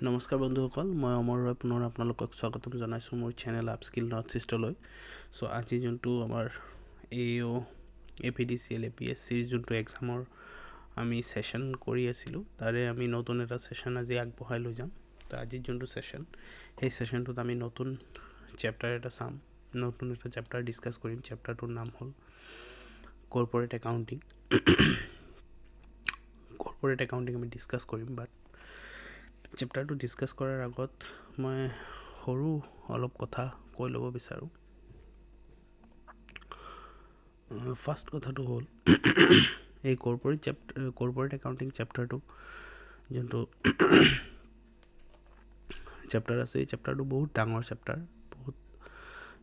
নমস্কাৰ বন্ধুসকল, মই অমৰ ৰয় পুনৰ আপোনালোকক স্বাগতম জনাইছোঁ মোৰ চেনেল আপস্কিল নৰ্থ ইষ্টলৈ। চ' আজি যোনটো আমাৰ APDCL APSCৰ যোনটো এক্সামৰ আমি ছেশ্যন কৰি আছিলোঁ, তাৰে আমি নতুন এটা ছেশ্যন আজি আগবঢ়াই লৈ যাম। তো আজিৰ যোনটো ছেশ্যন, সেই ছেশ্যনটোত আমি নতুন চেপ্টাৰ এটা চাম, নতুন এটা চেপ্টাৰ ডিছকাছ কৰিম। চেপ্টাৰটোৰ নাম হ'ল কৰ্পৰেট একাউণ্টিং। কৰ্পৰেট একাউণ্টিং আমি ডিছকাছ কৰিম, বাট চেপ্টাৰটো ডিছকাছ কৰাৰ আগত মই সৰু অলপ কথা কৈ ল'ব বিচাৰোঁ। ফাৰ্ষ্ট কথাটো হ'ল এই কৰ্পৰেট একাউণ্টিং চেপ্টাৰটো যোনটো চেপ্টাৰ আছে, এই চেপ্টাৰটো বহুত ডাঙৰ চেপ্টাৰ। বহুত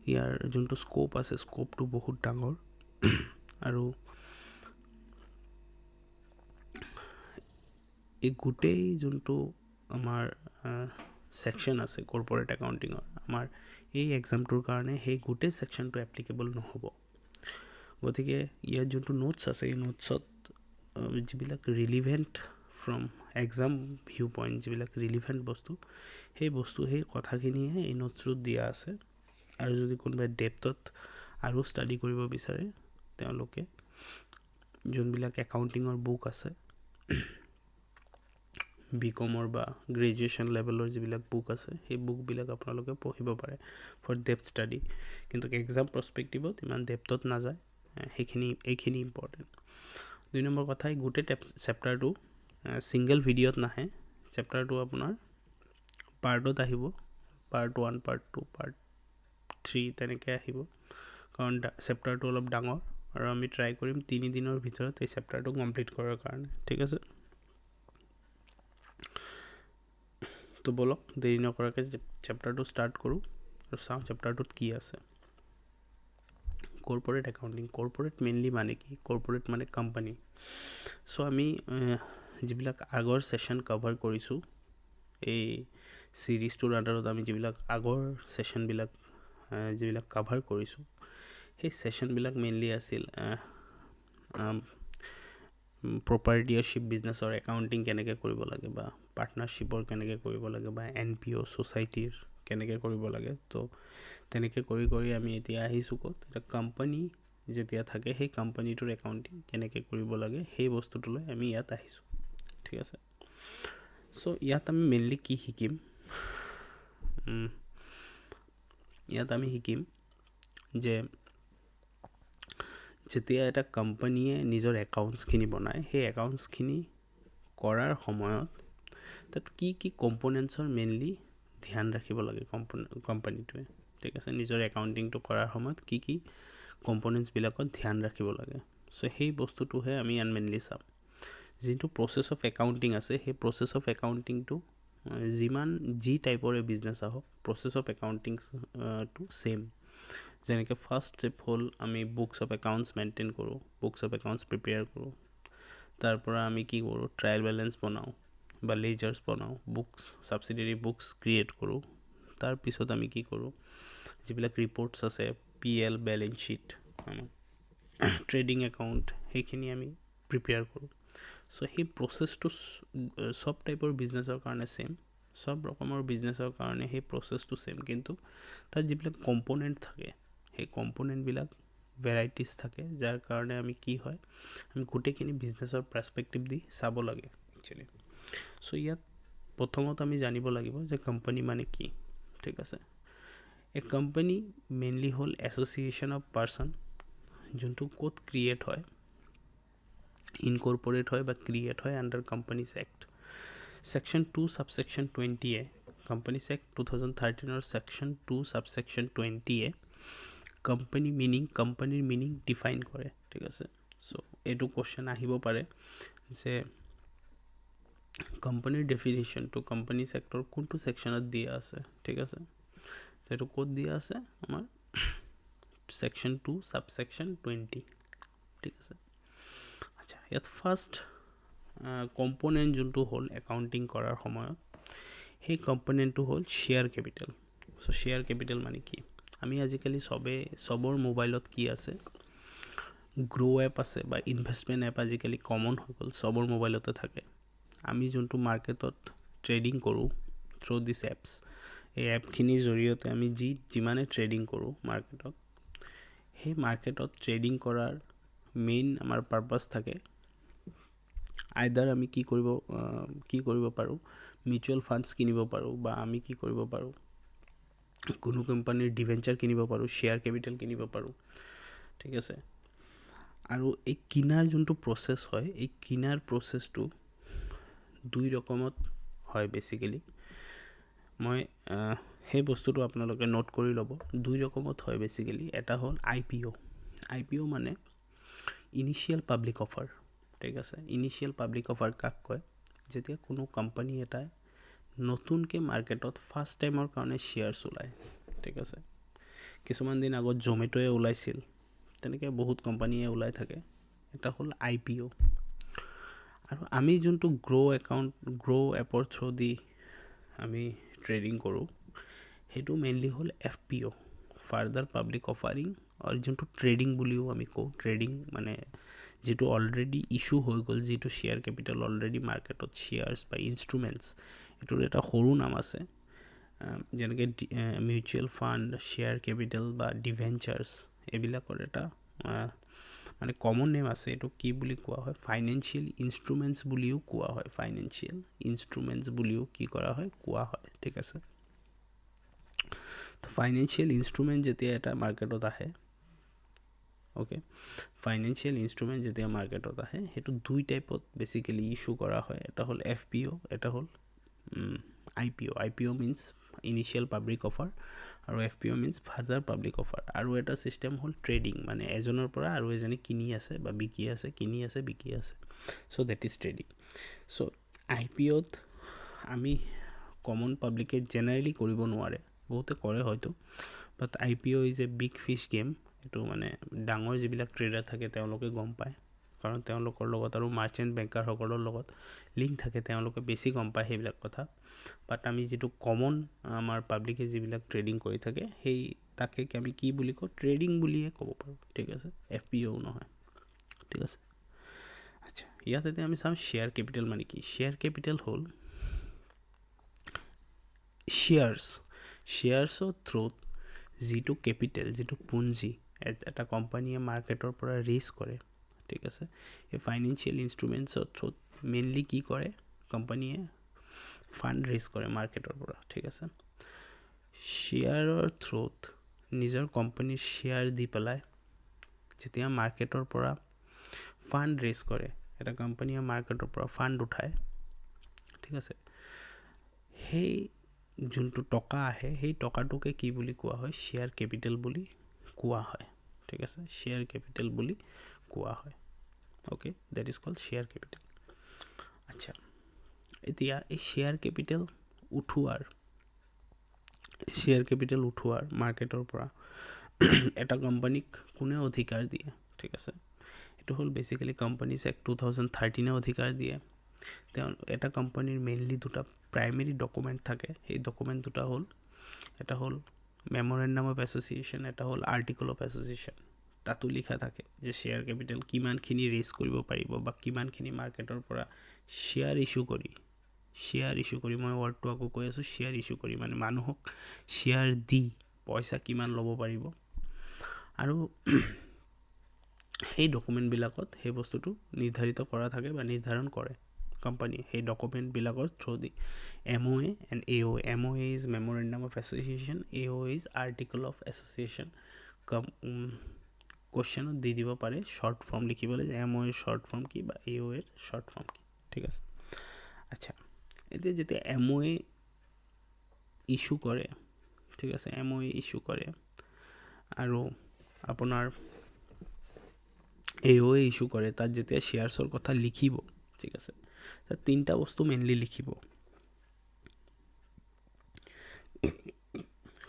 ইয়াৰ যোনটো স্ক'প আছে, স্ক'পটো বহুত ডাঙৰ। আৰু এই গোটেই যোনটো আমাৰ ছেকশ্যন আছে কৰ্পৰেট একাউণ্টিঙৰ, আমাৰ এই এক্সামটোৰ কাৰণে সেই গোটেই ছেকশ্যনটো এপ্লিকেবল নহ'ব। গতিকে ইয়াত যোনটো নোটছ আছে, এই নোটছত যিবিলাক relevant from exam view point, যিবিলাক ৰিলিভেণ্ট বস্তু, সেই কথাখিনিহে এই নোটছটোত দিয়া আছে। আৰু যদি কোনোবাই ডেপ্থত আৰু ষ্টাডি কৰিব বিচাৰে, তেওঁলোকে যোনবিলাক একাউণ্টিঙৰ বুক আছে, BCom বা গ্ৰেজুৱেশ্যন লেভেলৰ যিবিলাক বুক আছে, সেই বুকবিলাক আপোনালোকে পঢ়িব পাৰে ফৰ ডেপ্থ ষ্টাডি। কিন্তু এক্সাম পাৰ্চপেক্টিভত ইমান ডেপ্থত নাযায়, এইখিনি ইম্পৰ্টেণ্ট। 2 নম্বৰ কথা, এই গোটেই চেপ্টাৰটো ছিংগল ভিডিঅ'ত নাহে। চেপ্টাৰটো আপোনাৰ পাৰ্টত আহিব, পাৰ্ট 1, পাৰ্ট 2, পাৰ্ট 3 তেনেকৈ আহিব, কাৰণ চেপ্টাৰটো অলপ ডাঙৰ। আৰু আমি ট্ৰাই কৰিম 3 দিনৰ ভিতৰত এই চেপ্টাৰটো কমপ্লিট কৰাৰ কাৰণে, ঠিক আছে। তো বলক দেৰি নকৰাকৈ চেপ্টাৰটো ষ্টাৰ্ট কৰোঁ আৰু চাওঁ চেপ্টাৰটোত কি আছে। কৰ্পৰেট একাউণ্টিং, কৰ্পৰেট মেইনলি মানে কি? কৰ্পৰেট মানে কোম্পানী। চ' আমি যিবিলাক আগৰ ছেশ্যন কভাৰ কৰিছোঁ, এই ছিৰিজটোৰ আণ্ডাৰত আমি যিবিলাক আগৰ ছেশ্যনবিলাক যিবিলাক কভাৰ কৰিছোঁ, সেই ছেশ্যনবিলাক মেইনলি আছিল প্ৰপাৰ্টিয়াৰশ্বিপ বিজনেছৰ একাউণ্টিং কেনেকৈ কৰিব লাগে, বা পাৰ্টনাৰশ্বিপৰ কেনেকৈ কৰিব লাগে, বা NPO ছ'চাইটিৰ কেনেকৈ কৰিব লাগে। তো তেনেকৈ কৰি আমি এতিয়া আহিছোঁ ক'ত? এটা কোম্পানী যেতিয়া থাকে, সেই কোম্পানীটোৰ একাউণ্টিং কেনেকৈ কৰিব লাগে, সেই বস্তুটোলৈ আমি ইয়াত আহিছোঁ, ঠিক আছে। চ' ইয়াত আমি মেইনলি কি শিকিম? ইয়াত আমি শিকিম যে যেতিয়া এটা কোম্পানীয়ে নিজৰ একাউণ্টছখিনি বনায়, সেই একাউণ্টছখিনি কৰাৰ সময়ত তাত কি কি কম্পনেণ্টছৰ মেইনলি ধ্যান ৰাখিব লাগে কোম্পানীটোৱে, ঠিক আছে। নিজৰ একাউণ্টিংটো কৰাৰ সময়ত কি কি কম্পনেণ্টছবিলাকত ধ্যান ৰাখিব লাগে। চ' সেই বস্তুটোহে আমি ইয়াত মেইনলি চাম। যিটো প্ৰচেছ অফ একাউণ্টিং আছে, সেই প্ৰচেছ অফ একাউণ্টিংটো যি টাইপৰে বিজনেছ আহক, প্ৰচেছ অফ একাউণ্টিংটো ছেইম। যেনেকৈ ফাৰ্ষ্ট ষ্টেপ হ'ল আমি বুকছ অফ একাউণ্টছ মেইনটেইন কৰোঁ, বুকছ অফ একাউণ্টছ প্ৰিপেয়াৰ কৰোঁ। তাৰ পৰা আমি কি কৰোঁ? ট্ৰায়েল বেলেঞ্চ বনাওঁ বা লেজাৰ্ছ বনাওঁ, বুকছ ছাবচিডিয়াৰী বুকছ ক্ৰিয়েট কৰোঁ। তাৰপিছত আমি কি কৰোঁ? যিবিলাক ৰিপৰ্টছ আছে, PL, balance sheet, trading account, সেইখিনি আমি প্ৰিপেয়াৰ কৰোঁ। চ' সেই প্ৰচেছটো চব টাইপৰ বিজনেছৰ কাৰণে ছেইম, চব ৰকমৰ বিজনেছৰ কাৰণে সেই প্ৰচেছটো ছেইম, কিন্তু তাত যিবিলাক কম্পনেণ্ট থাকে, সেই কম্পনেণ্টবিলাক ভেৰাইটিছ থাকে, যাৰ কাৰণে আমি কি হয়, আমি গোটেইখিনি বিজনেছৰ পাৰ্চপেক্টিভ দি চাব লাগে একচুৱেলি। চ' ইয়াত প্ৰথমত আমি জানিব লাগিব যে কোম্পানী মানে কি, ঠিক আছে। এই কোম্পানী মেইনলি হ'ল এছ'চিয়েশ্যন অফ পাৰ্চন, যোনটো ক'ত ক্ৰিয়েট হয়, ইনকৰ্পৰেট হয় বা ক্ৰিয়েট হয় under companies act section 2 ছাবছেকশ্যন 20 companies act 2013 section 2 ছাবছেকশ্যন 20 কোম্পানীৰ মিনিং ডিফাইন কৰে, ঠিক আছে। চ' এইটো কুৱেশ্যন আহিব পাৰে যে কোম্পানীৰ ডেফিনেশ্যনটো কোম্পানীজ এক্টৰ কোনটো ছেকশ্যনত দিয়া আছে, ঠিক আছে। এইটো ক'ত দিয়া আছে? আমাৰ ছেকশ্যন 2 ছাবছেকশ্যন 20, ঠিক আছে। আচ্ছা, ইয়াত ফাৰ্ষ্ট কম্পনেণ্ট যোনটো হ'ল একাউণ্টিং কৰাৰ সময়ত, সেই কম্পনেণ্টটো হ'ল শ্বেয়াৰ কেপিটেল। চ' শ্বেয়াৰ কেপিটেল মানে কি? আমি আজিকালি চবৰ মোবাইলত কি আছে? গ্ৰ' এপ আছে বা ইনভেষ্টমেণ্ট এপ আজিকালি কমন হৈ গ'ল, চবৰ মোবাইলতে থাকে। আমি যোনটো মাৰ্কেটত ট্ৰেডিং কৰোঁ, থ্ৰু দিছ এপছ। এই এপখিনিৰ জৰিয়তে আমি যিমানে ট্ৰেডিং কৰোঁ মাৰ্কেটত, সেই মাৰ্কেটত ট্ৰেডিং কৰাৰ মেইন আমাৰ পাৰপাছ থাকে। আইদাৰ আমি কি কৰিব পাৰোঁ, মিউচুৱেল ফাণ্ডছ কিনিব পাৰোঁ, বা আমি কি কৰিব পাৰোঁ, কোনো কোম্পানীৰ ডিভেঞ্চাৰ কিনিব পাৰোঁ, শ্বেয়াৰ কেপিটেল কিনিব পাৰোঁ। ঠিক আছে। আৰু এই কিনাৰ যোনটো প্ৰচেছ হয়, এই কিনাৰ প্ৰচেছটো 2 ৰকমত হয় বেছিকেলি। মই সেই বস্তুটো আপোনালোকে নোট কৰি ল'ব। 2 ৰকমত হয় বেছিকেলি। এটা হ'ল IPO। IPO মানে ইনিচিয়েল পাব্লিক অফাৰ। ঠিক আছে। ইনিচিয়েল পাব্লিক অফাৰ কাক কয়? যেতিয়া কোনো কোম্পানী এটাই নতুনকৈ মাৰ্কেটত ফাৰ্ষ্ট টাইমৰ কাৰণে শ্বেয়াৰ্ছ ওলায়। ঠিক আছে। কিছুমান দিন আগত জমেট'য়ে ওলাইছিল, তেনেকৈ বহুত কোম্পানীয়ে ওলাই থাকে। এটা হ'ল IPO। আৰু আমি যোনটো গ্ৰ' এপৰ থ্ৰু দি আমি ট্ৰেডিং কৰোঁ, সেইটো মেইনলি হ'ল FPO, ফাৰ্দাৰ পাব্লিক অফাৰিং, আৰু যোনটো ট্ৰেডিং বুলিও আমি কওঁ। ট্ৰেডিং মানে যিটো অলৰেডি ইছ্যু হৈ গ'ল, যিটো শ্বেয়াৰ কেপিটেল অলৰেডি মাৰ্কেটত শ্বেয়াৰ্ছ বা ইনষ্ট্ৰুমেণ্টছ, এইটোৰ এটা সৰু নাম আছে, যেনেকৈ মিউচুৱেল ফাণ্ড, শ্বেয়াৰ কেপিটেল বা ডিভেঞ্চাৰ্ছ, এইবিলাকৰ এটা মানে কমন নেম আছে। এইটো কি বুলি কোৱা হয়? ফাইনেন্সিয়েল ইনষ্ট্ৰুমেণ্টছ বুলিও কোৱা হয়। ফাইনেন্সিয়েল ইনষ্ট্ৰুমেণ্টছ বুলিও কি কৰা হয়? কোৱা হয়। ঠিক আছে। তো ফাইনেন্সিয়েল ইনষ্ট্ৰুমেণ্ট যেতিয়া এটা মাৰ্কেটত আহে, অ'কে, ফাইনেন্সিয়েল ইনষ্ট্ৰুমেণ্ট যেতিয়া মাৰ্কেটত আহে, সেইটো 2 টাইপত বেছিকেলি ইছ্যু কৰা হয়। এটা হ'ল FPO, এটা হ'ল IPO। IPO means initial public offer, আৰু FPO means further public offer. আৰু এটা ছিষ্টেম হ'ল ট্ৰেডিং, মানে এজনৰ পৰা আৰু এজনে কিনি আছে বা বিকি আছে, কিনি আছে, বিকি আছে। So' that is trading. So' IPOত আমি কমন পাব্লিকে জেনেৰেলি কৰিব নোৱাৰে, বহুতে কৰে হয়তো, but IPO is a big fish game. এইটো মানে ডাঙৰ যিবিলাক ট্ৰেডাৰ থাকে তেওঁলোকে গম পায়, কাৰণ তেওঁলোকৰ লগত আৰু মাৰ্চেণ্ট বেংকাৰসকলৰ লগত লিংক থাকে, তেওঁলোকে বেছি গম পায় সেইবিলাক কথা। বাট আমি যিটো কমন আমাৰ পাব্লিকে যিবিলাক ট্ৰেডিং কৰি থাকে, সেই তাকে আমি কি বুলি কওঁ? ট্ৰেডিং বুলিয়ে ক'ব পাৰোঁ। ঠিক আছে। FPO নহয়। ঠিক আছে। আচ্ছা, ইয়াত এতিয়া আমি চাওঁ শ্বেয়াৰ কেপিটেল মানে কি। শ্বেয়াৰ কেপিটেল হ'ল শ্বেয়াৰ্ছৰ থ্ৰুত যিটো কেপিটেল, যিটো পুঞ্জি এটা কোম্পানীয়ে মাৰ্কেটৰ পৰা ৰেইজ কৰে। ঠিক আছে। এই ফাইনেন্সিয়েল ইনষ্ট্ৰুমেণ্টছৰ থ্ৰুত মেইনলি কি কৰে? কোম্পানীয়ে ফাণ্ড ৰেইজ কৰে মাৰ্কেটৰ পৰা। ঠিক আছে। শ্বেয়াৰৰ থ্ৰুত নিজৰ কোম্পানীৰ শ্বেয়াৰ দি পেলাই যেতিয়া মাৰ্কেটৰ পৰা ফাণ্ড ৰেইজ কৰে, এটা কোম্পানীয়ে মাৰ্কেটৰ পৰা ফাণ্ড উঠায়। ঠিক আছে। সেই যোনটো টকা আহে, সেই টকাটোকে কি বুলি কোৱা হয়? শ্বেয়াৰ কেপিটেল বুলি কোৱা হয়। ঠিক আছে। শ্বেয়াৰ কেপিটেল বুলি কোৱা হয়। Okay, that is called share capital. আচ্ছা, এতিয়া এই শ্বেয়াৰ কেপিটেল উঠোৱাৰ মাৰ্কেটৰ পৰা এটা কোম্পানীক কোনে অধিকাৰ দিয়ে? ঠিক আছে। এইটো হ'ল বেছিকেলি কোম্পানীজ এক্ট 2013 অধিকাৰ দিয়ে। এটা কোম্পানীৰ মেইনলি 2টা প্ৰাইমেৰী ডকুমেণ্ট থাকে। সেই ডকুমেণ্ট 2টা হ'ল, এটা হ'ল মেমৰেণ্ডাম অফ এছ'চিয়েশ্যন, এটা হ'ল আৰ্টিকল অফ এছ'চিয়েশ্যন। তাতো লিখা থাকে যে শ্বেয়াৰ কেপিটেল কিমানখিনি ৰেইজ কৰিব পাৰিব, বা কিমানখিনি মাৰ্কেটৰ পৰা শ্বেয়াৰ ইছ্যু কৰি, মই ৱৰ্ডটো আকৌ কৈ আছোঁ, শ্বেয়াৰ ইছ্যু কৰি মানে মানুহক শ্বেয়াৰ দি পইচা কিমান ল'ব পাৰিব। আৰু সেই ডকুমেণ্টবিলাকত সেই বস্তুটো নিৰ্ধাৰিত কৰা থাকে বা নিৰ্ধাৰণ কৰে কোম্পানীয়ে সেই ডকুমেণ্টবিলাকৰ থ্ৰু দি। MOA and AOA। MOA is memorandum of association, AOA is article of association. কুৱেশ্যনত দি দিব পাৰে শ্বৰ্ট ফৰ্ম লিখিবলৈ, যে MOA শ্বৰ্ট ফৰ্ম কি বা AOA শ্বৰ্ট ফৰ্ম কি। ঠিক আছে। আচ্ছা, এতিয়া যেতিয়া MOA ইছ্যু কৰে, ঠিক আছে, MOA ইছ্যু কৰে আৰু আপোনাৰ AOA ইছ্যু কৰে, তাত যেতিয়া শ্বেয়াৰ্ছৰ কথা লিখিব, ঠিক আছে, তাত 3টা বস্তু মেইনলি লিখিব।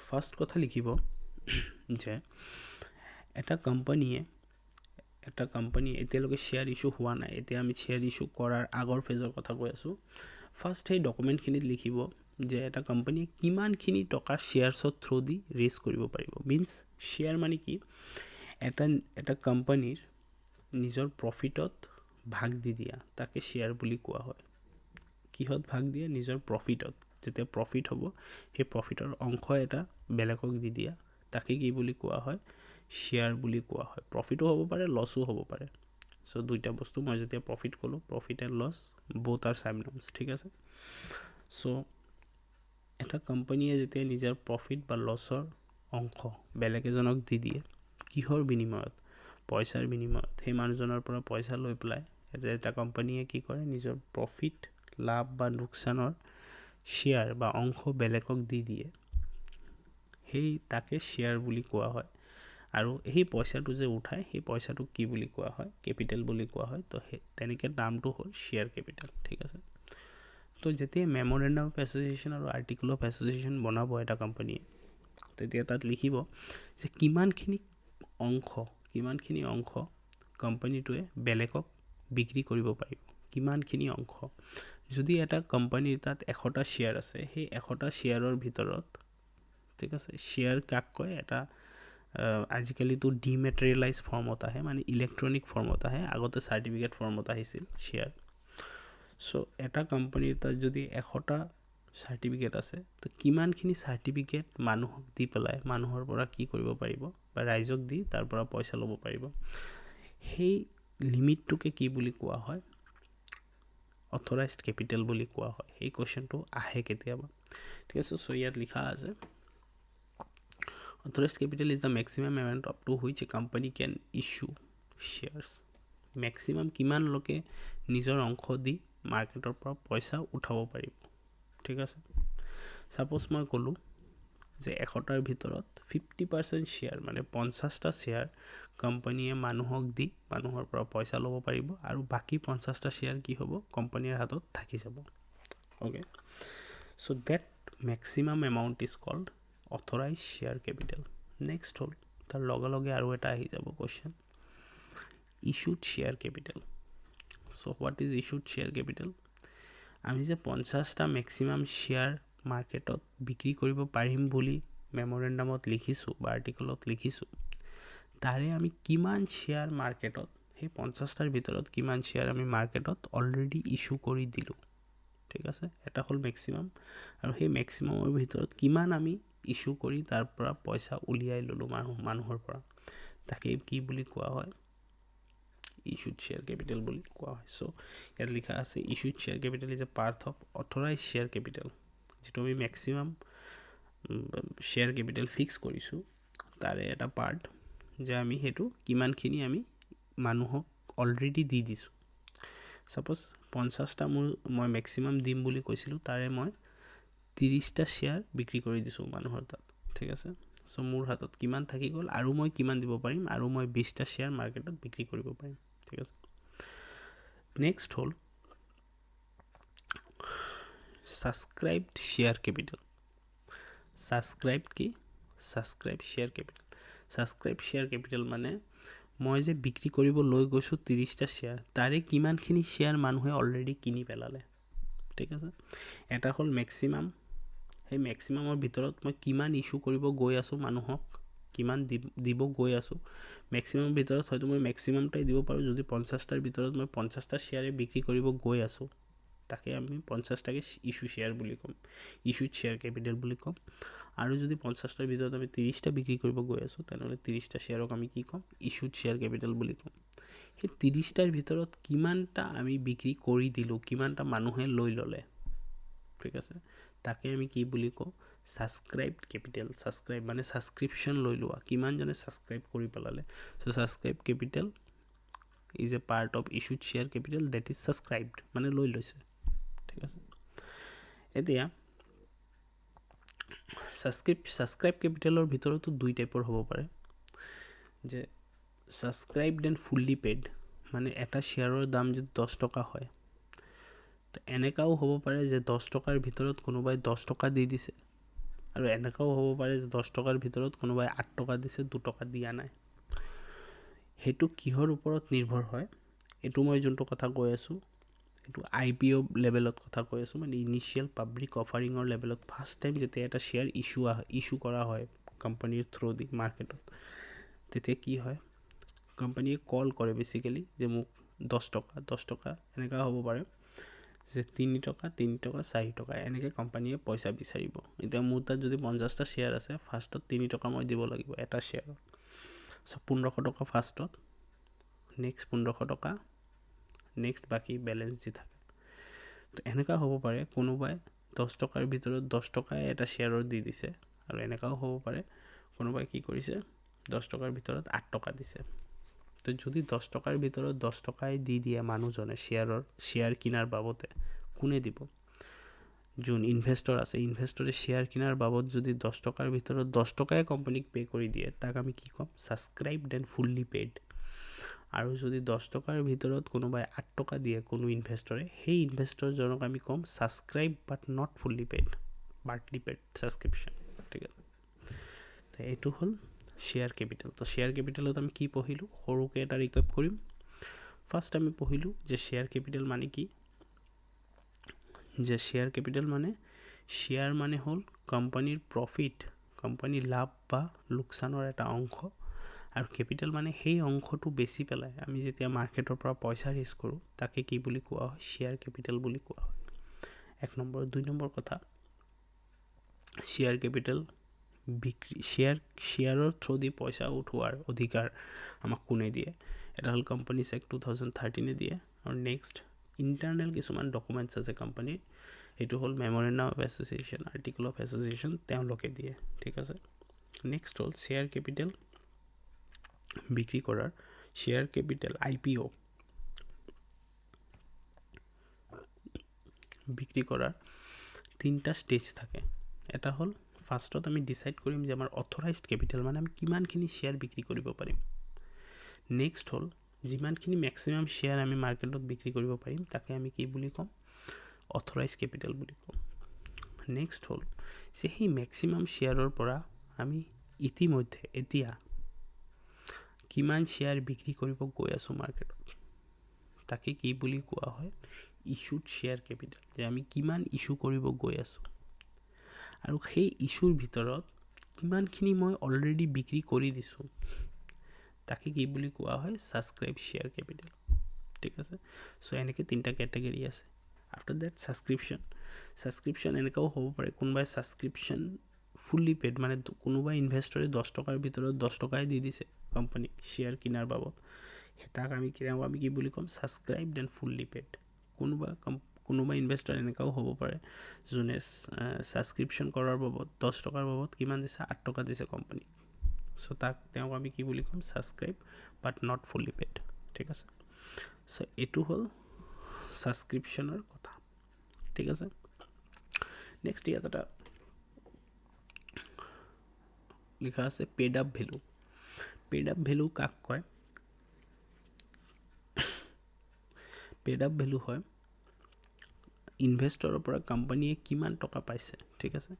ফাৰ্ষ্ট কথা লিখিব যে এটা কোম্পানীয়ে এতিয়ালৈকে শ্বেয়াৰ ইছ্যু হোৱা নাই, এতিয়া আমি শ্বেয়াৰ ইছ্যু কৰাৰ আগৰ ফেজৰ কথা কৈ আছোঁ। ফাৰ্ষ্ট সেই ডকুমেণ্টখিনিত লিখিব যে এটা কোম্পানীয়ে কিমানখিনি টকা শ্বেয়াৰ্ছৰ থ্ৰু দি ৰেইজ কৰিব পাৰিব। মিনছ শ্বেয়াৰ মানে কি? এটা কোম্পানীৰ নিজৰ প্ৰফিটত ভাগ দি দিয়া, তাকে শ্বেয়াৰ বুলি কোৱা হয়। কিহত ভাগ দিয়ে নিজৰ প্ৰফিটত যেতিয়া প্ৰফিট হ'ব সেই প্ৰফিটৰ অংশ এটা বেলেগক দি দিয়া তাকে কি বুলি কোৱা হয় শ্বেয়াৰ বুলি কোৱা হয় প্ৰফিটো হ'ব পাৰে লছো হ'ব পাৰে সো দুইটা বস্তু মই যেতিয়া প্ৰফিট ক'লো profit and loss both are synonyms ঠিক আছে সো এটা কোম্পানীয়ে যেতিয়া নিজৰ প্ৰফিট বা লছৰ অংশ বেলেগ এজনক দি দিয়ে কিহৰ বিনিময়ত পইচাৰ বিনিময়ত সেই মানুহজনৰ পৰা পইচা লৈ পেলাই এটা কোম্পানীয়ে কি কৰে নিজৰ প্ৰফিট লাভ বা লোকচানৰ শ্বেয়াৰ বা অংশ বেলেগক দি দিয়ে সেই তাকে শ্বেয়াৰ বুলি কোৱা হয় আৰু এই পইচাটো যে উঠায় সেই পইচাটো কি বুলি কোৱা হয় কেপিটেল বুলি কোৱা হয় তো তেনেকৈ নামটো হ'ল শ্বেয়াৰ কেপিটেল ঠিক আছে তো যেতিয়া মেমৰেণ্ডাম অফ এছ'চিয়েশ্যন আৰু আৰ্টিকল অফ এছ'চিয়েশ্যন বনাব এটা কোম্পানীয়ে তেতিয়া তাত লিখিব যে কিমানখিনি অংশ কোম্পানীটোৱে বেলেগক বিক্ৰী কৰিব পাৰিব কিমানখিনি অংশ যদি এটা কোম্পানীৰ তাত 100টা শ্বেয়াৰ আছে সেই 100টা শ্বেয়াৰৰ ভিতৰত ঠিক আছে শ্বেয়াৰ কাক কয় এটা আজিকালিতো ডিমেটেৰিয়েলাইজ ফৰ্মত আহে মানে ইলেক্ট্ৰনিক ফৰ্মত আহে আগতে চাৰ্টিফিকেট ফৰ্মত আহিছিল শ্বেয়াৰ সো এটা কোম্পানীৰ তাত যদি 100টা চাৰ্টিফিকেট আছে তো কিমানখিনি চাৰ্টিফিকেট মানুহক দি পেলাই মানুহৰ পৰা কি কৰিব পাৰিব বা ৰাইজক দি তাৰ পৰা পইচা ল'ব পাৰিব সেই লিমিটটোকে কি বুলি কোৱা হয় অথৰাইজড কেপিটেল বুলি কোৱা হয় সেই কোৱেশ্চনটো আহে কেতিয়াবা ঠিক আছে সো ইয়াত লিখা আছে authorized capital is the maximum amount up to which a company can issue shares maximum কিমান লোকে নিজৰ অংশ দি মাৰ্কেটৰ পৰা পইচা উঠাব পাৰিব ঠিক আছে সাপোজ মই ক'লো যে 100টাৰ ভিতৰত 50% শ্বেয়াৰ মানে 50টা শ্বেয়াৰ কোম্পানীয়ে মানুহক দি মানুহৰ পৰা পইচা ল'ব পাৰিব আৰু বাকি 50টা শ্বেয়াৰ কি হ'ব কোম্পানীৰ হাতত থাকি যাব okay so that maximum amount is called authorized share capital next হল তার লগে আৰু এটা আহি যাব question issued share capital so what is issued share capital আমি যে 50টা ম্যাক্সিমাম শ্বেয়াৰ মাৰ্কেটত বিক্ৰী কৰিব পাৰিম বুলি মেমৰেণ্ডামত লিখিছো বা আৰ্টিকলত লিখিছো তাৰে আমি কিমান শ্বেয়াৰ মাৰ্কেটত সেই 50টাৰ ভিতৰত কিমান শ্বেয়াৰ আমি মাৰ্কেটত অলৰেডি ইস্যু কৰি দিলো ঠিক আছে এটা হল ম্যাক্সিমাম আৰু সেই ম্যাক্সিমামৰ ভিতৰত কিমান আমি ইস্যু কৰি তাৰ পৰা পইচা উলিয়াই ললো মানুহৰ পৰা তাকে কি বুলি কোৱা হয় issued share capital বুলি কোৱা হয় সো ইয়াত লিখা আছে issued share capital is a part of authorized share capital যেটো আমি ম্যাক্সিমাম শ্বেয়াৰ কেপিটেল ফিক্স কৰিছো তাৰে এটা পাৰ্ট যে আমি হেতু কিমানখিনি আমি মানুহক অলৰেডি দি দিছো সাপোজ 50টা মই ম্যাক্সিমাম দিম বুলি কৈছিলো তাৰে মই 30টা শ্বেয়াৰ বিক্ৰী কৰি দিছো মানুহৰ তাত ঠিক আছে সো মোৰ হাতত কিমান থাকি গল আৰু মই কিমান দিব পাৰিম আৰু মই 20টা শ্বেয়াৰ মাৰ্কেটত বিক্ৰী কৰিব পাৰিম ঠিক আছে নেক্সট হল subscribed share capital subscribed share capital subscribed share capital মানে মই যে বিক্ৰী কৰিব লৈ গৈছো 30টা শ্বেয়াৰ তাৰে কিমানখিনি শ্বেয়াৰ মানুহে অলৰেডি কিনি পেলালে ঠিক আছে এটা হল ম্যাক্সিমাম সেই ম্যাক্সিমামৰ ভিতৰত মই কিমান ইস্যু কৰিব গৈ আছো মানুহক কিমান দিব গৈ আছো ম্যাক্সিমামৰ ভিতৰত হয়তো মই ম্যাক্সিমামটাই দিব পাৰো যদি 50টাৰ ভিতৰত মই 50টা শ্বেয়াৰে বিক্ৰী কৰিব গৈ আছো তাকে আমি 50টাকে ইস্যু শ্বেয়াৰ বুলি কম ইস্যুড শ্বেয়াৰ ক্যাপিটেল বুলি কম আৰু যদি 50টাৰ ভিতৰত আমি 30টা বিক্ৰী কৰিব গৈ আছো তেনলে 30টা শ্বেয়াৰক আমি কি কম ইস্যুড শ্বেয়াৰ ক্যাপিটেল বুলি কম সেই 30টাৰ ভিতৰত কিমানটা আমি বিক্ৰী কৰি দিলো কিমানটা মানুহে লৈ ললে ঠিক আছে তাকে আমি কি বুলি কও সাবস্ক্রাইবড ক্যাপিটাল সাবস্ক্রাইব মানে সাবস্ক্রিপশন লৈ লোৱা কিমান জনে সাবস্ক্ৰাইব কৰি পেলালে so subscribe capital is a part of issued share capital that is subscribed মানে লৈ লৈছে ঠিক আছে এতিয়া সাবস্ক্রাইব ক্যাপিটালৰ ভিতৰতো দুই টাইপৰ হ'ব পাৰে যে সাবস্ক্ৰাইবড এন্ড ফুললি পেড মানে এটা শেয়াৰৰ দাম যদি 10 টকা হয় তো এনেকাও হ'ব পাৰে যে 10 টকাৰ ভিতৰত কোনোবাই 10 টকা দি দিছে আৰু এনেকাও হ'ব পাৰে যে 10 টকাৰ ভিতৰত কোনোবাই 8 টকা দিছে 2 টকা দিয়া নাই হেতু কিহৰ ওপৰত নিৰ্ভৰ হয় এটো মই যোনটো কথা কৈ আছো এটো আইপিও লেভেলত কথা কৈ আছো মানে ইনিশিয়াল পাব্লিক অফাৰিংৰ লেভেলত ফাৰ্স্ট টাইম যেতিয়া এটা শেয়াৰ ইস্যু কৰা হয় কোম্পানীৰ থ্ৰু দি মাৰ্কেটত তেতিয়া কি হয় কোম্পানীয়ে কল কৰে বেসিক্যালি যে মোক 10 টকা এনেকা হ'ব পাৰে যে 3 টকা 4 টকা এনেকৈ কোম্পানীয়ে পইচা বিচাৰিব। এতিয়া মোৰ তাত যদি 50টা শ্বেয়াৰ আছে, ফাৰ্ষ্টত 3 টকা মই দিব লাগিব এটা শ্বেয়াৰত। চ' 1500 টকা ফাৰ্ষ্টত, নেক্সট 1500 টকা, নেক্সট বাকী বেলেঞ্চ যি থাকে। তো এনেকুৱা হ'ব পাৰে কোনোবাই 10 টকাৰ ভিতৰত 10 টকাই এটা শ্বেয়াৰত দি দিছে, আৰু এনেকুৱাও হ'ব পাৰে কোনোবাই কি কৰিছে 10 টকাৰ ভিতৰত 8 টকা দিছে। তো যদি 10 টকাৰ ভিতৰত 10 টকাই দি দিয়ে মানুহজনে শ্বেয়াৰ কিনাৰ বাবদে, কোনে দিব? যোন ইনভেষ্টৰ আছে, ইনভেষ্টৰে শ্বেয়াৰ কিনাৰ বাবদ যদি 10 টকাৰ ভিতৰত 10 টকাই কোম্পানীক পে' কৰি দিয়ে, তাক আমি কি ক'ম? ছাবস্ক্ৰাইবড এণ্ড ফুল্লি পেইড। আৰু যদি 10 টকাৰ ভিতৰত কোনোবাই 8 টকা দিয়ে কোনো ইনভেষ্টৰে, সেই ইনভেষ্টৰজনক আমি ক'ম subscribe but not fully paid, partly paid subscription. ঠিক আছে, তো এইটো হ'ল শ্বেয়াৰ কেপিটেল। তো শ্বেয়াৰ কেপিটেলত আমি কি পঢ়িলোঁ? সৰুকৈ এটা ৰিকেপ কৰিম। ফাৰ্ষ্ট আমি পঢ়িলোঁ যে শ্বেয়াৰ কেপিটেল মানে কি? যে শ্বেয়াৰ কেপিটেল মানে শ্বেয়াৰ মানে হ'ল কোম্পানীৰ প্ৰফিট, কোম্পানীৰ লাভ বা লোকচানৰ এটা অংশ, আৰু কেপিটেল মানে সেই অংশটো বেচি পেলাই আমি যেতিয়া মাৰ্কেটৰ পৰা পইচা ৰেজ কৰোঁ, তাকে কি বুলি কোৱা হয়? শ্বেয়াৰ কেপিটেল বুলি কোৱা হয়। 1 নম্বৰ। 2 নম্বৰ কথা, শ্বেয়াৰ কেপিটেল বিক্ৰী, শ্বেয়াৰৰ থ্ৰুদি পইচা উঠোৱাৰ অধিকাৰ আমাক কোনে দিয়ে? এটা হ'ল কোম্পানিজ এক্ট 2013 দিয়ে, আৰু নেক্সট ইণ্টাৰনেল কিছুমান ডকুমেণ্টছ আছে কোম্পানীৰ, সেইটো হ'ল memorandum of association, article of association, তেওঁলোকে দিয়ে। ঠিক আছে, নেক্সট হ'ল শ্বেয়াৰ কেপিটেল বিক্ৰী কৰাৰ, শ্বেয়াৰ কেপিটেল IPO বিক্ৰী কৰাৰ 3টা ষ্টেজ থাকে। এটা হ'ল ফাৰ্ষ্টত আমি ডিচাইড কৰিম যে আমাৰ অথৰাইজড কেপিটেল মানে আমি কিমানখিনি শ্বেয়াৰ বিক্ৰী কৰিব পাৰিম। নেক্সট হ'ল যিমানখিনি মেক্সিমাম শ্বেয়াৰ আমি মাৰ্কেটত বিক্ৰী কৰিব পাৰিম, তাকে আমি কি বুলি ক'ম? অথৰাইজড কেপিটেল বুলি ক'ম। নেক্সট হ'ল যে সেই মেক্সিমাম শ্বেয়াৰৰ পৰা আমি ইতিমধ্যে এতিয়া কিমান শ্বেয়াৰ বিক্ৰী কৰিব গৈ আছোঁ মাৰ্কেটত, তাকে কি বুলি কোৱা হয়? ইছ্যুড শ্বেয়াৰ কেপিটেল, যে আমি কিমান ইছ্যু কৰিব গৈ আছোঁ, আৰু সেই ইছ্যুৰ ভিতৰত কিমানখিনি মই অলৰেডি বিক্ৰী কৰি দিছোঁ, তাকে কি বুলি কোৱা হয়? Subscribe share capital. ঠিক আছে, চ' এনেকৈ 3টা কেটেগৰী আছে। আফটাৰ দেট ছাবস্ক্ৰিপশ্যন এনেকুৱাও হ'ব পাৰে, কোনোবাই ছাবস্ক্ৰিপশ্যন ফুল্লি পেইড, মানে কোনোবাই ইনভেষ্টৰে 10 টকাৰ ভিতৰত 10 টকাই দি দিছে কোম্পানীক শ্বেয়াৰ কিনাৰ বাবদ, তাক আমি কি বুলি ক'ম? ছাবস্ক্ৰাইবড এণ্ড ফুল্লি পেইড। কোনোবা ইনভেষ্টৰ এনেকুৱাও হ'ব পাৰে যোনে ছাবস্ক্ৰিপশ্যন কৰাৰ বাবদ 10 টকাৰ বাবদ কিমান দিছে? 8 টকা দিছে কোম্পানীক, চ' তেওঁক আমি কি বুলি ক'ম? Subscribe but not fully paid. ঠিক আছে, চ' এইটো হ'ল ছাবস্ক্ৰিপশ্যনৰ কথা। ঠিক আছে, নেক্সট ইয়াত এটা লিখা আছে paid up value. Paid up value কাক কয়? পেইড আপ ভেলু হয় ইনভেষ্টৰৰ পৰা কোম্পানীয়ে কিমান টকা পাইছে। ঠিক আছে,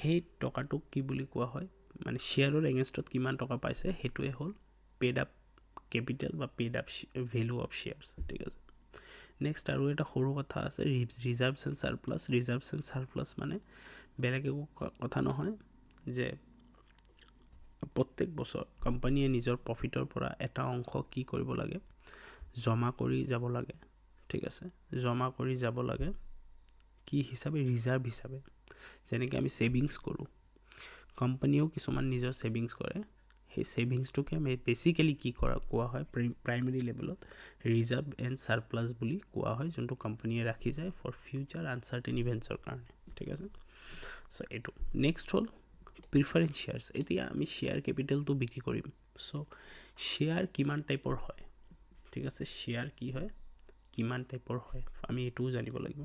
সেই টকাটোক কি বুলি কোৱা হয়? মানে শ্বেয়াৰৰ এগেইনষ্টত কিমান টকা পাইছে, সেইটোৱে হ'ল পেইড আপ কেপিটেল বা paid up value of shares. ঠিক আছে, নেক্সট আৰু এটা সৰু কথা আছে, reserves and surplus. Reserves and surplus মানে বেলেগ একো কথা নহয় যে প্ৰত্যেক বছৰ কোম্পানীয়ে নিজৰ প্ৰফিটৰ পৰা এটা অংশ কি কৰিব লাগে? জমা কৰি যাব লাগে। ঠিক আছে, জমা কৰি যাব লাগে কি হিচাপে? ৰিজাৰ্ভ হিচাপে। যেনেকৈ আমি ছেভিংছ কৰোঁ, কোম্পানীয়েও কিছুমান নিজৰ ছেভিংছ কৰে, সেই ছেভিংছটোকে আমি বেচিকেলি কি কোৱা হয়? প্ৰাইমেৰী লেভেলত ৰিজাৰ্ভ এণ্ড ছাৰপ্লাছ বুলি কোৱা হয়, যোনটো কোম্পানীয়ে ৰাখি যায় ফৰ ফিউচাৰ আনচাৰ্টেইন ইভেণ্টছৰ কাৰণে। ঠিক আছে, চ' এইটো নেক্সট হ'ল প্ৰিফাৰেঞ্চ শ্বেয়াৰ্ছ। এতিয়া আমি শ্বেয়াৰ কেপিটেলটো বিক্ৰী কৰিম, চ' শ্বেয়াৰ কিমান টাইপৰ হয়? ঠিক আছে, শ্বেয়াৰ কি হয়, কিমান টাইপৰ হয়, আমি এইটোও জানিব লাগিব।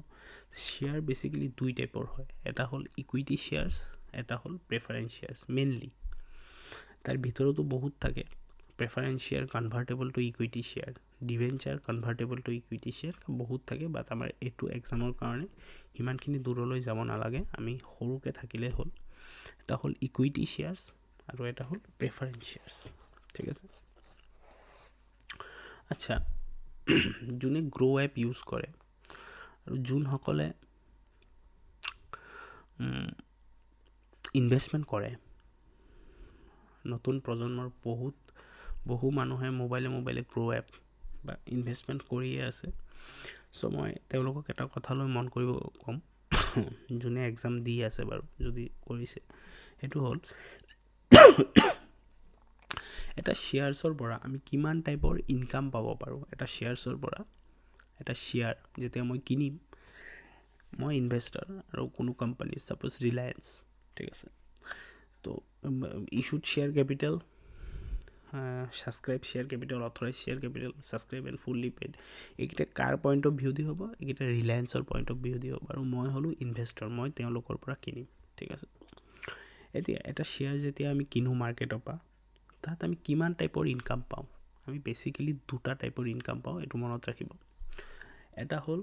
শ্বেয়াৰ বেচিকেলি 2 টাইপৰ হয়, এটা হ'ল ইকুইটি শ্বেয়াৰ্ছ, এটা হ'ল প্ৰেফাৰেঞ্চ শ্বেয়াৰ্ছ। মেইনলি তাৰ ভিতৰতো বহুত থাকে, preference share convertible to equity share, debenture convertible to equity share, বহুত থাকে। বাট আমাৰ এইটো এক্সামৰ কাৰণে সিমানখিনি দূৰলৈ যাব নালাগে, আমি সৰুকৈ থাকিলে হ'ল। এটা হ'ল ইকুইটি শ্বেয়াৰ্ছ আৰু এটা হ'ল প্ৰেফাৰেঞ্চ শ্বেয়াৰ্ছ। ঠিক আছে, আচ্ছা, যোনে গ্ৰ' এপ ইউজ কৰে আৰু যোনসকলে ইনভেষ্টমেণ্ট কৰে, নতুন প্ৰজন্মৰ বহু মানুহে মোবাইলে গ্ৰ' এপ বা ইনভেষ্টমেণ্ট কৰিয়ে আছে। চ' মই তেওঁলোকক এটা কথালৈ মন কৰিব ক'ম, যোনে এক্সাম দি আছে বাৰু, যদি কৰিছে, সেইটো হ'ল এটা শ্বেয়াৰ্ছৰ পৰা আমি কিমান টাইপৰ ইনকাম পাব পাৰোঁ। এটা শ্বেয়াৰ্ছৰ পৰা, এটা শ্বেয়াৰ যেতিয়া মই কিনিম, মই ইনভেষ্টাৰ আৰু কোনো কোম্পানী, ছাপ'জ ৰিলায়েন্স, ঠিক আছে, তো issued share capital, subscribe share capital, authorise share capital, subscribe and fully paid, এইকেইটা কাৰ পইণ্ট অফ ভিউ দি হ'ব? এইকেইটা ৰিলায়েন্সৰ পইণ্ট অফ ভিউ দি হ'ব, আৰু মই হ'লোঁ ইনভেষ্টৰ, মই তেওঁলোকৰ পৰা কিনিম, ঠিক আছে। এতিয়া এটা শ্বেয়াৰ যেতিয়া আমি কিনো মাৰ্কেটৰ পৰা, তাত আমি কিমান টাইপৰ ইনকাম পাওঁ? আমি বেচিকেলি দুটা টাইপৰ ইনকাম পাওঁ, এইটো মনত ৰাখিব। এটা হ'ল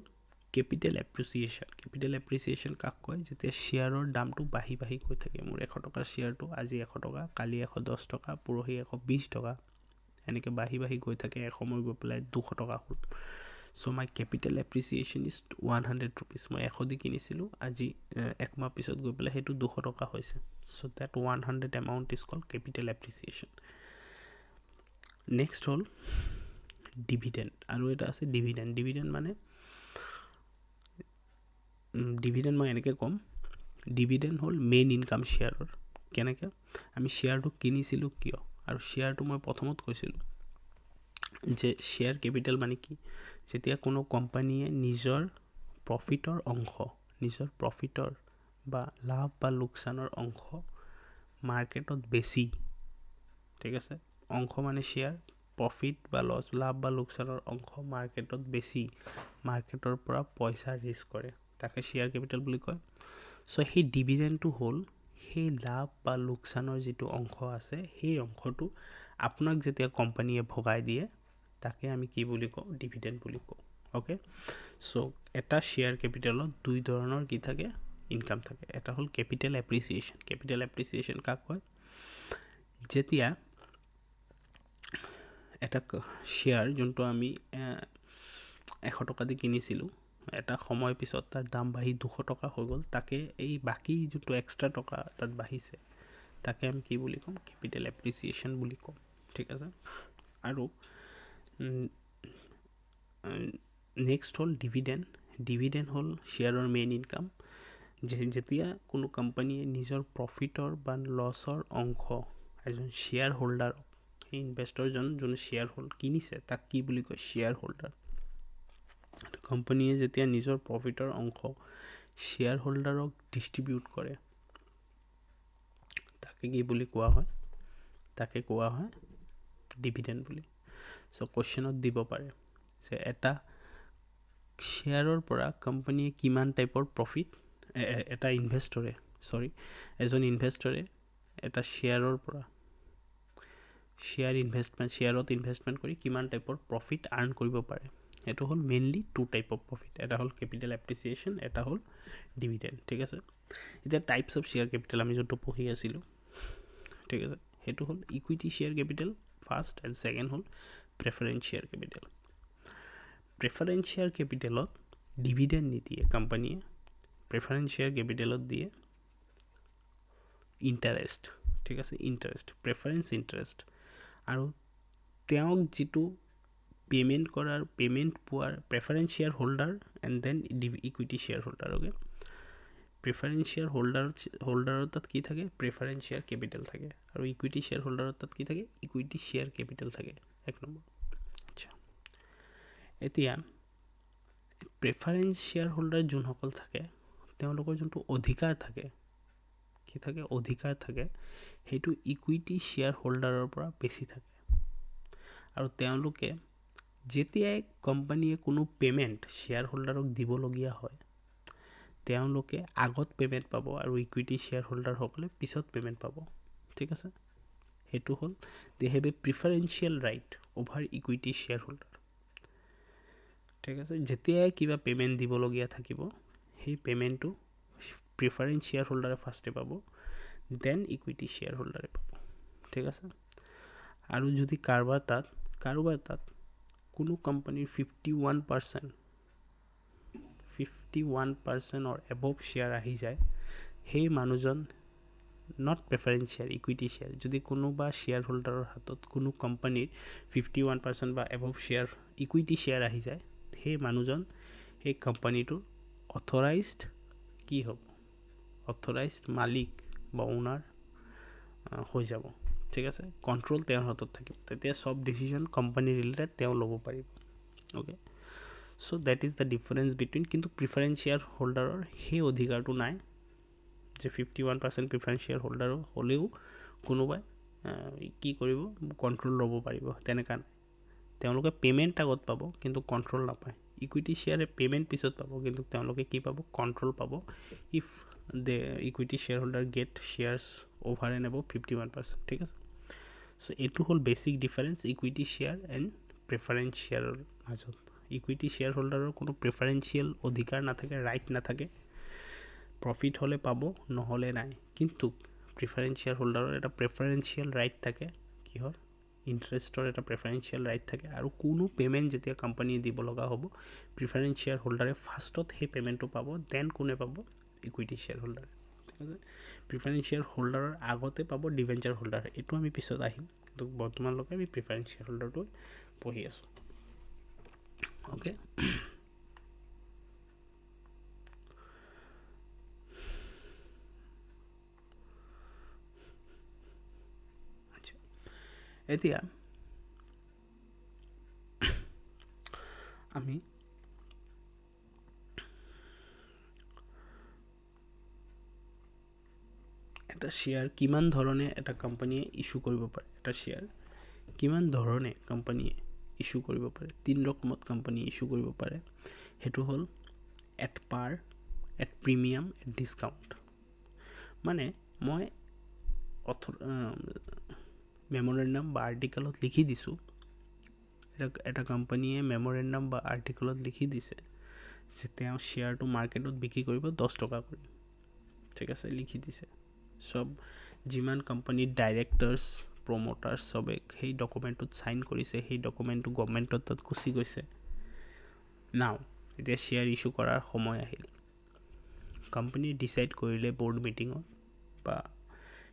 কেপিটেল এপ্ৰিচিয়েশ্যন। কেপিটেল এপ্ৰিচিয়েশ্যন কাক কয়? যেতিয়া শ্বেয়াৰৰ দামটো বাঢ়ি বাঢ়ি গৈ থাকে। মোৰ 100 টকাৰ শ্বেয়াৰটো আজি 100 টকা, কালি 110 টকা, পৰহি 120 টকা, এনেকৈ বাঢ়ি বাঢ়ি গৈ থাকে, এসময় গৈ পেলাই 200 টকা হ'ল। চ' মাই কেপিটেল এপ্ৰিচিয়েশ্যন ইজ 100 ৰুপিজ। মই 100 দি কিনিছিলোঁ, আজি একমাহ পিছত গৈ পেলাই সেইটো 200 টকা হৈছে। So' that 100 amount is called capital appreciation. Next হ'ল ডিভিডেণ্ড, আৰু এটা আছে ডিভিডেণ্ড। ডিভিডেণ্ড মই এনেকৈ ক'ম, ডিভিডেণ্ড হ'ল মেইন ইনকাম শ্বেয়াৰৰ। কেনেকৈ? আমি শ্বেয়াৰটো কিনিছিলোঁ কিয়? আৰু শ্বেয়াৰটো মই প্ৰথমত কৈছিলোঁ যে শ্বেয়াৰ কেপিটেল মানে কি? যেতিয়া কোনো কোম্পানীয়ে নিজৰ প্ৰফিটৰ বা লাভ বা লোকচানৰ অংশ মাৰ্কেটত বেছি, ঠিক আছে, অংশ মানে শ্বেয়াৰ, প্ৰফিট বা লছ, লাভ বা লোকচানৰ অংশ মাৰ্কেটত বেছি, মাৰ্কেটৰ পৰা পইচা ৰেইজ কৰে, তাকে শ্বেয়াৰ কেপিটেল বুলি কয়। চ' সেই ডিভিডেণ্ডটো হ'ল সেই লাভ বা লোকচানৰ যিটো অংশ আছে, সেই অংশটো আপোনাক যেতিয়া কোম্পানীয়ে ভগাই দিয়ে, তাকে আমি কি বুলি কওঁ? ডিভিডেণ্ড বুলি কওঁ। অ'কে, চ' এটা শ্বেয়াৰ কেপিটেলত দুই ধৰণৰ কি থাকে? ইনকাম থাকে। এটা হ'ল কেপিটেল এপ্ৰিচিয়েশ্যন। কেপিটেল এপ্ৰিচিয়েশ্যন কাক কয়? যেতিয়া এটা শ্বেয়াৰ যোনটো আমি 100 টকা দি কিনিছিলোঁ, এটা সময় পিছত তাৰ দাম বাঢ়ি 200 টকা হৈ গ'ল, তাকে এই বাকী যোনটো এক্সট্ৰা টকা তাত বাঢ়িছে, তাকে আমি কি বুলি ক'ম? কেপিটেল এপ্ৰিচিয়েশ্যন বুলি ক'ম, ঠিক আছে। আৰু নেক্সট হ'ল ডিভিডেণ্ড। ডিভিডেণ্ড হ'ল শ্বেয়াৰৰ মেইন ইনকাম। যেতিয়া কোনো কোম্পানীয়ে নিজৰ প্ৰফিটৰ বা লছৰ অংশ এজন শ্বেয়াৰ হোল্ডাৰক, সেই ইনভেষ্টৰজন যোনে শ্বেয়াৰ কিনিছে, তাক কি বুলি কয়? Share holder. কোম্পানীয়ে যেতিয়া নিজৰ প্ৰফিটৰ অংশ শ্বেয়াৰ হোল্ডাৰক ডিষ্ট্ৰিবিউট কৰে, তাকে কি বুলি কোৱা হয়? তাকে কোৱা হয় ডিভিডেণ্ড বুলি। চ' কুৱেশ্যনত দিব পাৰে যে এটা শ্বেয়াৰৰ পৰা কোম্পানীয়ে কিমান টাইপৰ প্ৰফিট, এজন ইনভেষ্টৰে এটা শ্বেয়াৰৰ পৰা শ্বেয়াৰত ইনভেষ্টমেণ্ট কৰি কিমান টাইপৰ প্ৰফিট আৰ্ণ কৰিব পাৰে। এইটো হ'ল mainly two type of profit. এটা হ'ল কেপিটেল এপ্ৰিচিয়েশ্যন, এটা হ'ল ডিভিডেণ্ড, ঠিক আছে। এতিয়া টাইপছ অফ শ্বেয়াৰ কেপিটেল আমি যোনটো পঢ়ি আছিলোঁ, ঠিক আছে, সেইটো হ'ল equity share capital first, and second হ'ল preference share capital. Preference share কেপিটেলত ডিভিডেণ্ড নিদিয়ে কোম্পানীয়ে, প্ৰেফাৰেঞ্চ শ্বেয়াৰ কেপিটেলত দিয়ে ইণ্টাৰেষ্ট, ঠিক আছে, ইণ্টাৰেষ্ট, প্ৰেফাৰেঞ্চ ইণ্টাৰেষ্ট। আৰু তেওঁক যিটো পে'মেণ্ট পোৱাৰ preference share holder and then equity share holder. Okay, preference share হোল্ডাৰৰ তাত কি থাকে? প্ৰেফাৰেঞ্চ শ্বেয়াৰ কেপিটেল থাকে। আৰু ইকুইটি শ্বেয়াৰ হোল্ডাৰৰ তাত কি থাকে? ইকুইটি শ্বেয়াৰ কেপিটেল থাকে, 1 নম্বৰ। আচ্ছা, এতিয়া প্ৰেফাৰেঞ্চ শ্বেয়াৰ হোল্ডাৰ যোনসকল থাকে, তেওঁলোকৰ যোনটো অধিকাৰ থাকে, সেইটো ইকুইটি শ্বেয়াৰ হোল্ডাৰৰ পৰা বেছি থাকে। আৰু তেওঁলোকে যেতিয়াই কোম্পানীয়ে কোনো পে'মেণ্ট শ্বেয়াৰ হোল্ডাৰক দিবলগীয়া হয়, তেওঁলোকে আগত পে'মেণ্ট পাব আৰু ইকুইটি শ্বেয়াৰ হোল্ডাৰসকলে পিছত পে'মেণ্ট পাব, ঠিক আছে। সেইটো হ'ল they have a preferential right over equity share holder, ঠিক আছে। যেতিয়াই কিবা পে'মেণ্ট দিবলগীয়া থাকিব, সেই পে'মেণ্টটো প্ৰিফাৰেঞ্চ শ্বেয়াৰ হোল্ডাৰে ফাৰ্ষ্টে পাব, দেন ইকুইটি শ্বেয়াৰ হোল্ডাৰে পাব, ঠিক আছে। আৰু যদি কাৰোবাৰ তাত কোনো কোম্পানীৰ 51% এবভ শ্বেয়াৰ আহি যায়, সেই মানুহজন not preference share, equity share. যদি কোনোবা শ্বেয়াৰ হোল্ডাৰৰ হাতত কোনো কোম্পানীৰ 51% বা এবভ শ্বেয়াৰ ইকুইটি শ্বেয়াৰ আহি যায়, সেই মানুহজন সেই কোম্পানীটোৰ অথৰাইজড কি হ'ব, অথৰাইজড মালিক বা ওনাৰ হৈ যাব, ঠিক আছে। কণ্ট্ৰল তেওঁৰ হাতত থাকিব, তেতিয়া চব ডিচিশ্যন কোম্পানী ৰিলেটেড তেওঁ ল'ব পাৰিব। Okay, so' that is the difference between, কিন্তু প্ৰিফাৰেঞ্চ শ্বেয়াৰ হোল্ডাৰৰ সেই অধিকাৰটো নাই যে 51% প্ৰিফাৰেঞ্চ শ্বেয়াৰ হোল্ডাৰ হ'লেও কোনোবাই কি কৰিব, কণ্ট্ৰল ল'ব পাৰিব, তেনেকুৱা নাই। তেওঁলোকে পে'মেণ্ট আগত পাব কিন্তু কণ্ট্ৰল নাপায়। ইকুইটি শ্বেয়াৰে পে'মেণ্ট পিছত পাব কিন্তু তেওঁলোকে কি পাব, কণ্ট্ৰল পাব if the equity share holder get shares over and above 51%, ঠিক আছে। চ' এইটো হ'ল basic difference equity share and preference শ্বেয়াৰৰ মাজত। ইকুইটি শ্বেয়াৰ হোল্ডাৰৰ কোনো প্ৰিফাৰেঞ্চিয়েল অধিকাৰ নাথাকে, ৰাইট নাথাকে, প্ৰফিট হ'লে পাব নহ'লে নাই। কিন্তু প্ৰিফাৰেঞ্চ শ্বেয়াৰ হোল্ডাৰৰ এটা প্ৰেফাৰেঞ্চিয়েল ৰাইট থাকে, কিহৰ, ইণ্টাৰেষ্টৰ এটা প্ৰেফাৰেঞ্চিয়েল ৰাইট থাকে, আৰু কোনো পে'মেণ্ট যেতিয়া কোম্পানীয়ে দিব লগা হ'ব প্ৰিফাৰেঞ্চ শ্বেয়াৰ হোল্ডাৰে ফাৰ্ষ্টত সেই পে'মেণ্টটো পাব, দেন কোনে পাব, ইকুইটি শ্বেয়াৰ হোল্ডাৰে, ঠিক আছে। প্ৰিফাৰেঞ্চ শ্বেয়াৰ হোল্ডাৰৰ আগতে পাব ডিভেঞ্চাৰ হোল্ডাৰ, এইটো আমি পিছত আহিম, কিন্তু বৰ্তমানলৈকে আমি প্ৰিফাৰেঞ্চ শ্বেয়াৰ হোল্ডাৰটো পঢ়ি আছোঁ। অ'কে, আচ্ছা, এতিয়া আমি এটা শ্বেয়াৰ কিমান ধৰণে এটা কোম্পানীয়ে ইছ্যু কৰিব পাৰে, এটা শ্বেয়াৰ কিমান ধৰণে কোম্পানীয়ে ইছ্যু কৰিব পাৰে, 3 ৰকমত কোম্পানী ইছ্যু কৰিব পাৰে। সেইটো হ'ল at per, at premium, at discount. মানে মই মেমৰেণ্ডাম বা আৰ্টিকেলত লিখি দিছোঁ, এটা কোম্পানীয়ে মেমৰেণ্ডাম বা আৰ্টিকেলত লিখি দিছে যে তেওঁ শ্বেয়াৰটো মাৰ্কেটত বিক্ৰী কৰিব 10 টকা কৰি, ঠিক আছে, লিখি দিছে। চব যিমান কোম্পানীৰ ডাইৰেক্টৰ্ছ, প্ৰমোটাৰ্ছ চবে সেই ডকুমেণ্টটোত চাইন কৰিছে, সেই ডকুমেণ্টটো গভৰ্ণমেণ্টৰ তাত গুচি গৈছে। নাও এতিয়া শ্বেয়াৰ ইছ্যু কৰাৰ সময় আহিল, কোম্পানীয়ে ডিচাইড কৰিলে ব'ৰ্ড মিটিঙত বা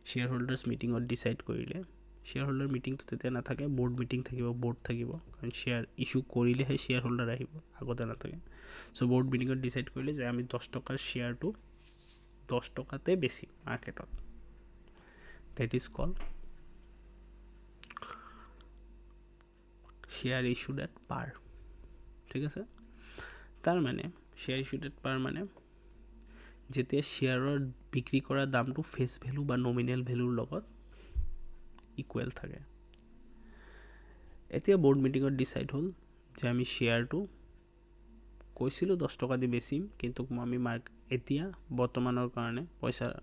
শ্বেয়াৰ হোল্ডাৰ্ছ মিটিঙত ডিচাইড কৰিলে, শ্বেয়াৰ হোল্ডাৰ মিটিংটো তেতিয়া নাথাকে, ব'ৰ্ড মিটিং থাকিব, ব'ৰ্ড থাকিব, কাৰণ শ্বেয়াৰ ইছ্যু কৰিলেহে শ্বেয়াৰ হোল্ডাৰ আহিব, আগতে নাথাকে। চ' ব'ৰ্ড মিটিঙত ডিচাইড কৰিলে যে আমি 10 টকাৰ শ্বেয়াৰটো 10 টকাতে বেছি মাৰ্কেটত, that is call share issued at par, ঠিক আছে। তাৰ মানে শ্বেয়াৰ ইছ্যুড এট পাৰ মানে যেতিয়া শ্বেয়াৰৰ বিক্ৰী কৰা দামটো ফেচ ভেলু বা নমিনেল ভেলুৰ লগত ইকুৱেল থাকে। এতিয়া ব'ৰ্ড মিটিঙত ডিচাইড হ'ল যে আমি শ্বেয়াৰটো কৈছিলোঁ 10 টকা দি বেচিম, কিন্তু আমি এতিয়া বৰ্তমানৰ কাৰণে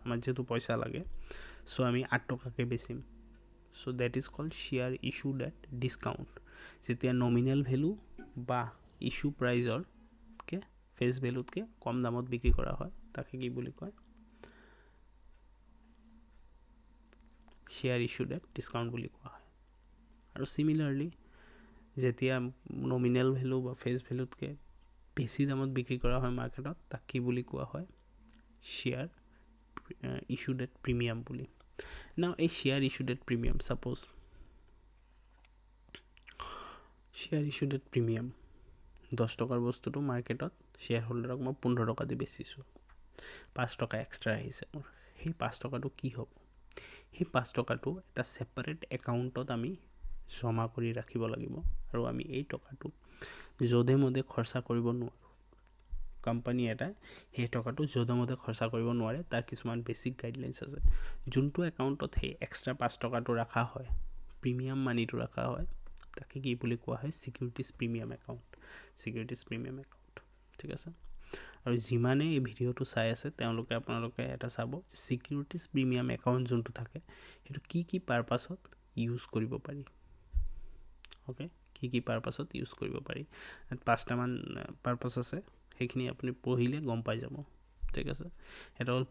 আমাৰ যিহেতু পইচা লাগে, চ' আমি 8 টকাকৈ বেচিম। So' that is call share issued at discount. যেতিয়া নমিনেল ভেলু বা ইছ্যু প্ৰাইজৰকে ফেচ ভেলুতকৈ কম দামত বিক্ৰী কৰা হয়, তাকে কি বুলি কয়, শ্বেয়াৰ ইছ্যুড এট ডিছকাউণ্ট বুলি কোৱা হয়। আৰু চিমিলাৰলি যেতিয়া নমিনেল ভেলু বা ফেচ ভেলুতকৈ বেছি দামত বিক্ৰী কৰা হয় মাৰ্কেটত, তাক কি বুলি কোৱা হয়, শ্বেয়াৰ ইছ্যুড এট প্ৰিমিয়াম বুলি। নাও এই share issued at premium, suppose share issued at premium 10 টকাৰ বস্তুটো মাৰ্কেটত শ্বেয়াৰ হোল্ডাৰক মই 15 টকা দি বেচিছোঁ, 5 টকা এক্সট্ৰা আহিছে মোৰ। সেই 5 টকাটো কি হ'ব, সেই 5 টকাটো এটা ছেপাৰেট একাউণ্টত আমি জমা কৰি ৰাখিব লাগিব, আৰু আমি এই টকাটো যধে মধে খৰচা কৰিব নোৱাৰোঁ। কোম্পানী এটাই সেই টকাটো যধে মধে খৰচা কৰিব নোৱাৰে, তাৰ কিছুমান বেছিক গাইডলাইনছ আছে। যোনটো একাউণ্টত সেই এক্সট্ৰা 5 টকাটো ৰখা হয়, প্ৰিমিয়াম মানিটো ৰখা হয়, তাকে কি বুলি কোৱা হয়, securities premium account, securities premium account, ঠিক আছে। আৰু যিমানেই এই ভিডিঅ'টো চাই আছে আপোনালোকে এটা চাব যে ছিকিউৰিটিজ প্ৰিমিয়াম একাউণ্ট যোনটো থাকে সেইটো কি পাৰপাছত ইউজ কৰিব পাৰি। অ'কে, কি পাৰপাছত ইউজ কৰিব পাৰি, 5টামান পাৰপাছ আছে, সেইখিনি আপুনি পঢ়িলে গম পাই যাব, ঠিক আছে। এটা হ'ল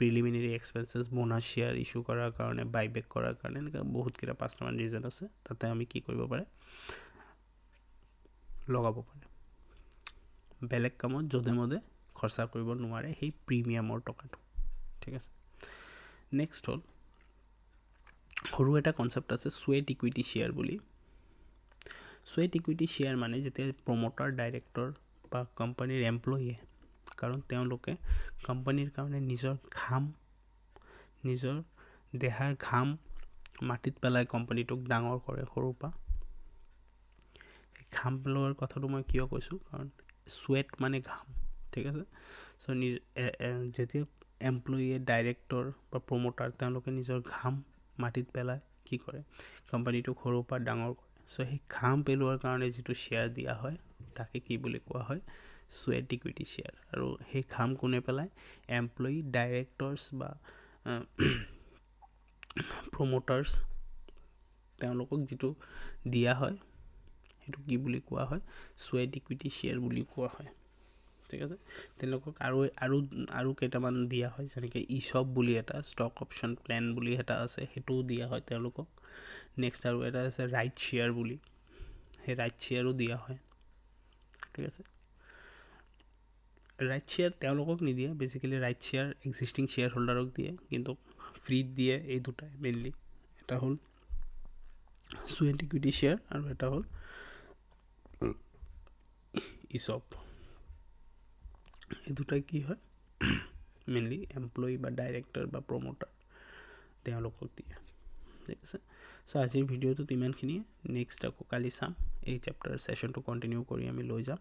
preliminary experiences, bonus share issue কৰাৰ কাৰণে, বাইবেক কৰাৰ কাৰণে, এনেকৈ বহুতকেইটা 5টামান ৰিজন আছে, তাতে আমি কি কৰিব পাৰে, লগাব পাৰে। বেলেগ কামত যধে মধে খৰচা কৰিব নোৱাৰে সেই প্ৰিমিয়ামৰ টকাটো, ঠিক আছে। নেক্সট হ'ল সৰু এটা কনচেপ্ট আছে স্ৱেট ইকুইটি শ্বেয়াৰ বুলি। স্ৱেট ইকুইটি শ্বেয়াৰ মানে যেতিয়া প্ৰমোটাৰ, ডাইৰেক্টৰ বা কোম্পানীৰ এমপ্লয়িয়ে, কাৰণ তেওঁলোকে কোম্পানীৰ কাৰণে নিজৰ দেহাৰ ঘাম মাটিত পেলাই কোম্পানীটোক ডাঙৰ কৰে সৰুৰ পৰা। ঘাম পেলোৱাৰ কথাটো মই কিয় কৈছোঁ, কাৰণ চুৱেট মানে ঘাম, ঠিক আছে। চ' যেতিয়া এমপ্লয়িয়ে, ডাইৰেক্টৰ বা প্ৰমোটাৰ, তেওঁলোকে নিজৰ ঘাম মাটিত পেলাই কি কৰে, কোম্পানীটোক সৰুৰ পৰা ডাঙৰ কৰে। চ' সেই ঘাম পেলোৱাৰ কাৰণে যিটো শ্বেয়াৰ দিয়া হয় তাকে কি বুলি কোৱা হয়, চুৱেট ইকুইটি শ্বেয়াৰ। আৰু সেই ঘাম কোনে পেলায়, এমপ্লয়ি, ডাইৰেক্টৰ্ছ বা প্ৰমোটাৰ্ছ, তেওঁলোকক যিটো দিয়া হয় সেইটো কি বুলি কোৱা হয়, চুৱেট ইকুইটি শ্বেয়াৰ বুলি কোৱা হয়, ঠিক আছে। তেওঁলোকক আৰু কেইটামান দিয়া হয়, যেনেকৈ ইছপ বুলি এটা, ষ্টক অপশ্যন প্লেন বুলি এটা আছে, সেইটোও দিয়া হয় তেওঁলোকক। নেক্সট আৰু এটা আছে ৰাইট শ্বেয়াৰ বুলি, সেই ৰাইট শ্বেয়াৰো দিয়া হয়, ঠিক আছে। ৰাইট শ্বেয়াৰ তেওঁলোকক নিদিয়ে, basically right share existing share হোল্ডাৰক দিয়ে, কিন্তু ফ্ৰীত দিয়ে এই দুটাই মেইনলি। এটা হ'ল চুৱেট ইকুইটি শ্বেয়াৰ আৰু এটা হ'ল ইছপ। এই দুটাই কি হয়, মেইনলি এমপ্লয়ি বা ডাইৰেক্টৰ বা প্ৰমোটাৰ তেওঁলোকক দিয়ে, ঠিক আছে। চ' আজিৰ ভিডিঅ'টোত ইমানখিনিয়ে। নেক্সট আকৌ কালি চাম, এই চেপ্টাৰ ছেশ্যনটো কণ্টিনিউ কৰি আমি লৈ যাম।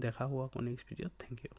দেখা হোৱা আকৌ নেক্সট ভিডিঅ'ত। Thank U.